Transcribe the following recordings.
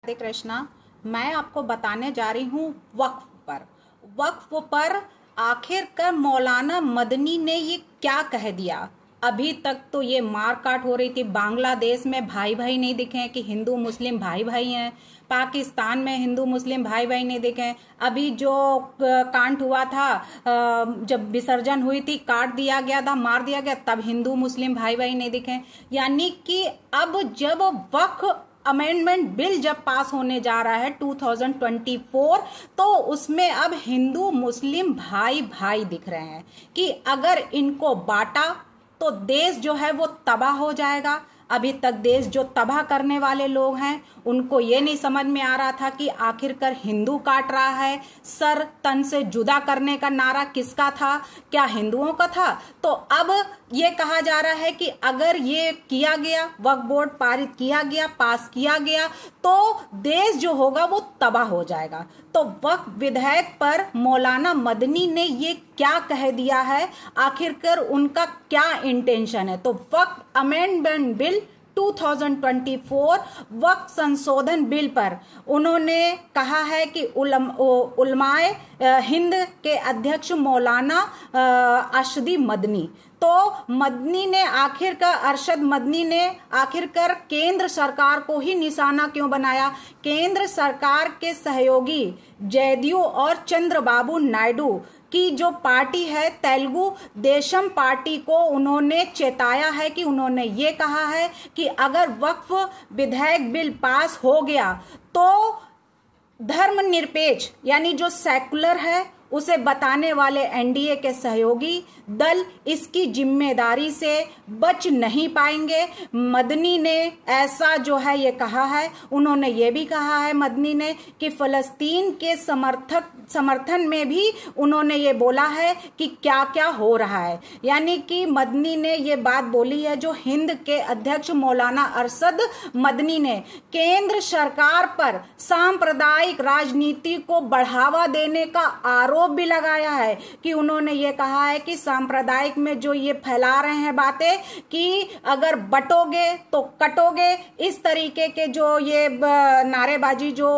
राधे कृष्णा। मैं आपको बताने जा रही हूँ वक्फ पर आखिरकार मौलाना मदनी ने ये क्या कह दिया। अभी तक तो ये मार काट हो रही थी। बांग्लादेश में भाई भाई नहीं दिखे हैं कि हिंदू मुस्लिम भाई भाई हैं। पाकिस्तान में हिंदू मुस्लिम भाई भाई नहीं दिखे हैं। अभी जो कांड हुआ था, जब विसर्जन हुई थी, काट दिया गया था, मार दिया गया, तब हिंदू मुस्लिम भाई भाई नहीं दिखे। यानी कि अब जब वक्फ अमेंडमेंट बिल जब पास होने जा रहा है 2024, तो उसमें अब हिंदू मुस्लिम भाई भाई दिख रहे हैं कि अगर इनको बांटा तो देश जो है वो तबाह हो जाएगा। अभी तक देश जो तबाह करने वाले लोग हैं उनको ये नहीं समझ में आ रहा था कि आखिरकार हिंदू काट रहा है। सर तन से जुदा करने का नारा किसका था? क्या हिंदुओं का था? तो अब ये कहा जा रहा है कि अगर ये किया गया, वक्फ बोर्ड पारित किया गया, पास किया गया, तो देश जो होगा वो तबाह हो जाएगा। तो वक्फ विधेयक पर मौलाना मदनी ने ये क्या कह दिया है, आखिरकार उनका क्या इंटेंशन है? तो वक्फ अमेंडमेंट बिल 2024 वक्फ संशोधन बिल पर उन्होंने कहा है कि उलमाए हिंद के अध्यक्ष मौलाना अरशद मदनी, तो मदनी ने अरशद मदनी ने आखिरकार केंद्र सरकार को ही निशाना क्यों बनाया? केंद्र सरकार के सहयोगी जदयू और चंद्रबाबू नायडू की जो पार्टी है तेलुगु देशम पार्टी को उन्होंने चेताया है कि उन्होंने ये कहा है कि अगर वक्फ विधेयक बिल पास हो गया तो धर्मनिरपेक्ष यानी जो सेकुलर है उसे बताने वाले एनडीए के सहयोगी दल इसकी जिम्मेदारी से बच नहीं पाएंगे। मदनी ने ऐसा जो है ये कहा है। उन्होंने ये भी कहा है मदनी ने कि फलस्तीन के समर्थन में भी उन्होंने ये बोला है कि क्या क्या हो रहा है। यानी कि मदनी ने ये बात बोली है जो हिंद के अध्यक्ष मौलाना अरशद मदनी ने केंद्र सरकार पर सांप्रदायिक राजनीति को बढ़ावा देने का आरोप भी लगाया है कि उन्होंने ये कहा है कि सांप्रदायिक में जो ये फैला रहे हैं बातें कि अगर बटोगे तो कटोगे, इस तरीके के जो ये नारेबाजी जो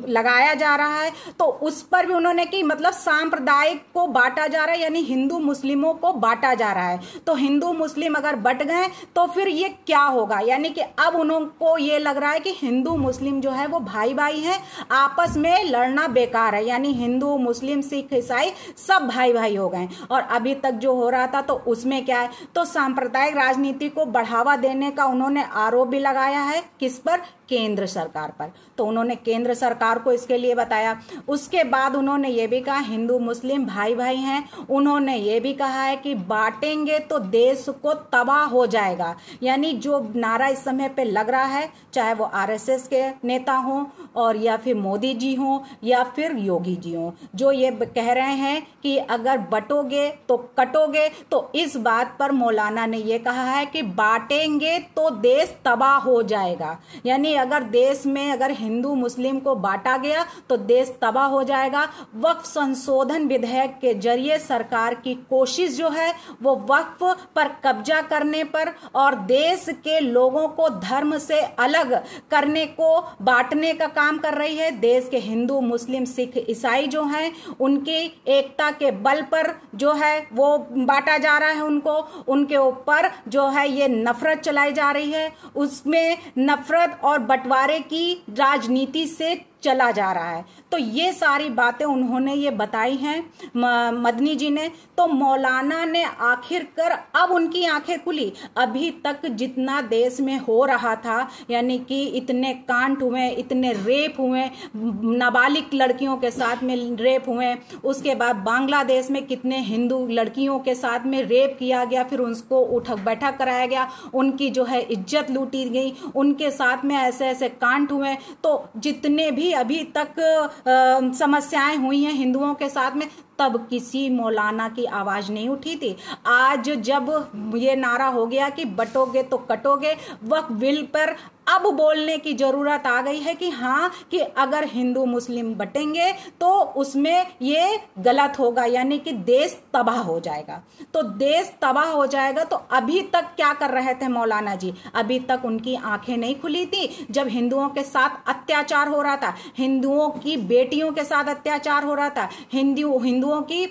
लगाया जा रहा है, तो उस पर भी उन्होंने कि मतलब सांप्रदायिक को बांटा जा रहा है, यानी हिंदू मुस्लिमों को बांटा जा रहा है। तो हिंदू मुस्लिम अगर बट गए तो फिर ये क्या होगा? यानी कि अब उनको ये लग रहा है कि हिंदू मुस्लिम जो है वो भाई भाई हैं, आपस में लड़ना बेकार है। यानी हिंदू मुस्लिम सिख ईसाई सब भाई भाई हो गए। और अभी तक जो हो रहा था तो उसमें क्या है, तो सांप्रदायिक राजनीति को बढ़ावा देने का उन्होंने आरोप भी लगाया है। किस पर? केंद्र सरकार पर। तो उन्होंने केंद्र सरकार को इसके लिए बताया। उसके बाद उन्होंने ये भी कहा हिंदू मुस्लिम भाई भाई हैं। उन्होंने ये भी कहा है कि बांटेंगे तो देश को तबाह हो जाएगा। यानी जो नारा इस समय पे लग रहा है, चाहे वो आरएसएस के नेता हों और या फिर मोदी जी हों या फिर योगी जी हों, जो ये कह रहे हैं कि अगर बटोगे तो कटोगे, तो इस बात पर मौलाना ने ये कहा है कि बांटेंगे तो देश तबाह हो जाएगा। यानी अगर देश में अगर हिंदू मुस्लिम को बांटा गया तो देश तबाह हो जाएगा। वक्फ संशोधन विधेयक के जरिए सरकार की कोशिश जो है वो वक्फ पर कब्जा करने पर और देश के लोगों को धर्म से अलग करने को, बांटने का काम कर रही है। देश के हिंदू मुस्लिम सिख ईसाई जो हैं उनकी एकता के बल पर जो है वो बांटा जा रहा है। उनके ऊपर जो है ये नफरत चलाई जा रही है। उसमें नफरत और बंटवारे की राजनीति से चला जा रहा है। तो ये सारी बातें उन्होंने ये बताई हैं मदनी जी ने। तो मौलाना ने आखिरकार अब उनकी आंखें खुली। अभी तक जितना देश में हो रहा था, यानी कि इतने कांड हुए, इतने रेप हुए, नाबालिग लड़कियों के साथ में रेप हुए, उसके बाद बांग्लादेश में कितने हिंदू लड़कियों के साथ में रेप किया गया, फिर उनको उठक बैठक कराया गया, उनकी जो है इज्जत लूटी गई, उनके साथ में ऐसे ऐसे कांड हुए। तो जितने भी अभी तक समस्याएं हुई हैं हिंदुओं के साथ में, तब किसी मौलाना की आवाज नहीं उठी थी। आज जब ये नारा हो गया कि बटोगे तो कटोगे, वक्फ बिल पर अब बोलने की जरूरत आ गई है कि हाँ, कि अगर हिंदू मुस्लिम बटेंगे तो उसमें ये गलत होगा, यानी कि देश तबाह हो जाएगा। तो देश तबाह हो जाएगा। तो अभी तक क्या कर रहे थे मौलाना जी? अभी तक उनकी आंखें नहीं खुली थी जब हिंदुओं के साथ अत्याचार हो रहा था, हिंदुओं की बेटियों के साथ अत्याचार हो रहा था, हिंदुओं की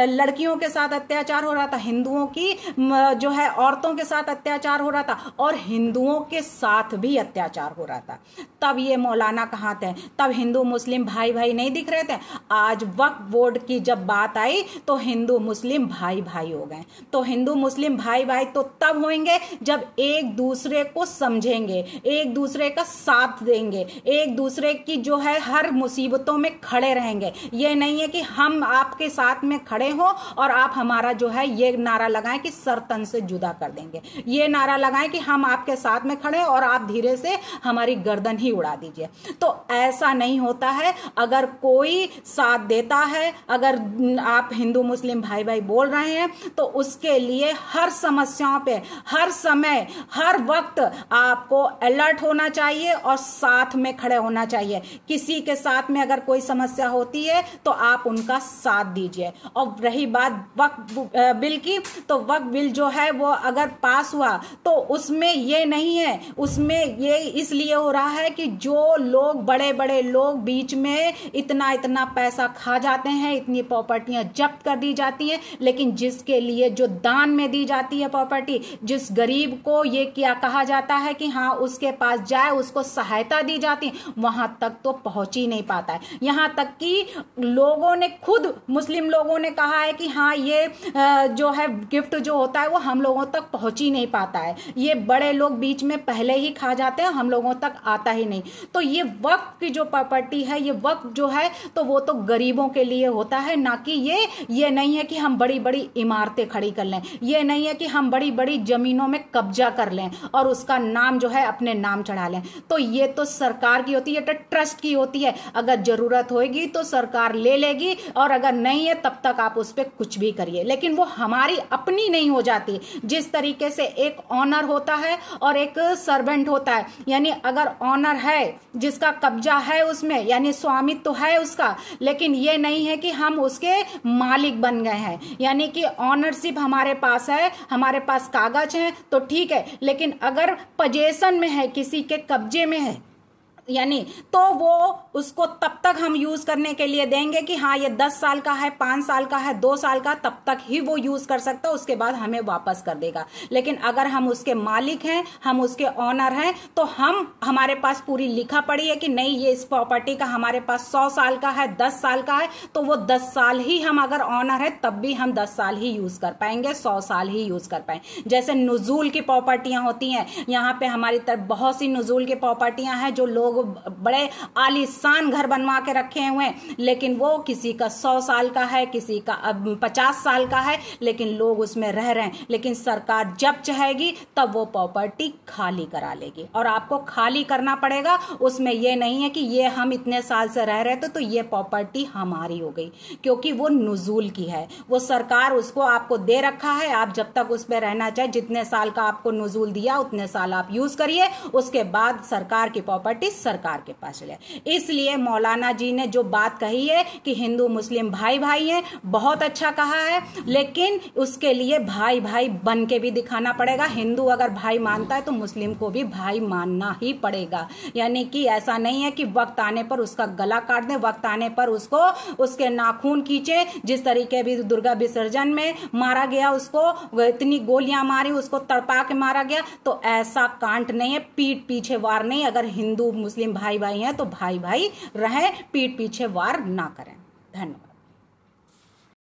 लड़कियों के साथ अत्याचार हो रहा था, हिंदुओं की जो है औरतों के साथ अत्याचार हो रहा था, और हिंदुओं के साथ भी अत्याचार हो रहा था। तब ये मौलाना कहाँ थे? तब हिंदू मुस्लिम भाई भाई नहीं दिख रहे थे। आज वक्फ बोर्ड की जब बात आई तो हिंदू मुस्लिम भाई भाई हो गए। तो हिंदू मुस्लिम भाई भाई तो तब होंगे जब एक दूसरे को समझेंगे, एक दूसरे का साथ देंगे, एक दूसरे की जो है हर मुसीबतों में खड़े रहेंगे। ये नहीं है कि हम आपके साथ में खड़े हो और आप हमारा जो है ये नारा लगाएं कि सर तन से जुदा कर देंगे, ये नारा लगाएं कि हम आपके साथ में खड़े और आप धीरे से हमारी गर्दन ही उड़ा दीजिए। तो ऐसा नहीं होता है। अगर कोई साथ देता है, अगर आप हिंदू मुस्लिम भाई भाई बोल रहे हैं, तो उसके लिए हर समस्याओं पे, हर समय, हर वक्त आपको अलर्ट होना चाहिए और साथ में खड़े होना चाहिए। किसी के साथ में अगर कोई समस्या होती है तो आप उनका साथ दीजिए। और रही बात वक्फ बिल की, तो वक्फ बिल जो है वो अगर पास हुआ तो उसमें ये नहीं है, उसमें ये इसलिए हो रहा है कि जो लोग बड़े बड़े लोग बीच में इतना इतना पैसा खा जाते हैं, इतनी प्रॉपर्टियां जब्त कर दी जाती हैं, लेकिन जिसके लिए जो दान में दी जाती है प्रॉपर्टी, जिस गरीब को ये क्या कहा जाता है कि हाँ उसके पास जाए, उसको सहायता दी जाती, वहां तक तो पहुंच ही नहीं पाता है। यहां तक कि लोगों ने खुद, मुस्लिम लोगों ने कहा है कि हाँ ये जो है गिफ्ट जो होता है वो हम लोगों तक पहुंच ही नहीं पाता है, ये बड़े लोग बीच में पहले ही खा जाते हैं, हम लोगों तक आता ही नहीं। तो ये वक्फ की जो प्रॉपर्टी है, ये वक्फ जो है तो वो तो गरीबों के लिए होता है, ना कि ये नहीं है कि हम बड़ी बड़ी इमारतें खड़ी कर लें, ये नहीं है कि हम बड़ी बड़ी जमीनों में कब्जा कर लें और उसका नाम जो है अपने नाम चढ़ा लें। तो ये तो सरकार की होती है, तो ट्रस्ट की होती है। अगर जरूरत होगी तो सरकार ले लेगी, और अगर नहीं है तब तक आप उस पर कुछ भी करिए, लेकिन वो हमारी अपनी नहीं हो जाती। जिस तरीके से एक ऑनर होता है और एक सर्वेंट होता है, यानी अगर ऑनर है जिसका कब्जा है उसमें, यानी स्वामित्व तो है उसका, लेकिन ये नहीं है कि हम उसके मालिक बन गए हैं, यानी कि ऑनरशिप हमारे पास है, हमारे पास कागज है तो ठीक है, लेकिन अगर पोजीशन में है, किसी के कब्जे में है, यानी तो वो उसको तब तक हम यूज करने के लिए देंगे कि हाँ ये 10 साल का है, 5 साल का है, 2 साल का, तब तक ही वो यूज कर सकता है, उसके बाद हमें वापस कर देगा। लेकिन अगर हम उसके मालिक हैं, हम उसके ऑनर हैं, तो हमारे पास पूरी लिखा पड़ी है कि नहीं ये इस प्रॉपर्टी का हमारे पास 100 साल का है, 10 साल का है, तो वो 10 साल ही हम अगर ऑनर है तब भी हम 10 साल ही यूज कर पाएंगे, 100 साल ही यूज कर पाएंगे। जैसे नुजूल की प्रॉपर्टियां होती हैं, यहाँ पे हमारी तरफ बहुत सी नुजूल की प्रॉपर्टियां हैं जो लोग बड़े आलीशान घर बनवा के रखे हुए हैं, लेकिन वो किसी का 100 साल का है, किसी का 50 साल का है, लेकिन लोग उसमें रह रहे हैं। लेकिन सरकार जब चाहेगी तब वो प्रॉपर्टी खाली करा लेगी, और आपको खाली करना पड़ेगा। उसमें ये नहीं है कि ये हम इतने साल से रह रहे थे तो ये प्रॉपर्टी हमारी हो गई, क्योंकि वो नुजूल की है, वो सरकार उसको आपको दे रखा है। आप जब तक उस पर रहना चाहे, जितने साल का आपको नुजूल दिया उतने साल आप यूज करिए, उसके बाद सरकार की प्रॉपर्टी सरकार के पास चले। इसलिए मौलाना जी ने जो बात कही है कि हिंदू मुस्लिम भाई भाई हैं, बहुत अच्छा कहा है, लेकिन उसके लिए भाई भाई बन के भी दिखाना पड़ेगा। हिंदू अगर भाई मानता है तो मुस्लिम को भी भाई मानना ही पड़ेगा। यानी कि ऐसा नहीं है कि वक्त आने पर उसका गला काट दे, वक्त आने पर उसको उसके नाखून खींचे। जिस तरीके भी दुर्गा विसर्जन में मारा गया, उसको इतनी गोलियां मारी, उसको तड़पा के मारा गया, तो ऐसा कांट नहीं है, पीठ पीछे वार नहीं। अगर हिंदू मुस्लिम भाई भाई हैं तो भाई भाई रहें, पीठ पीछे वार ना करें। धन्यवाद।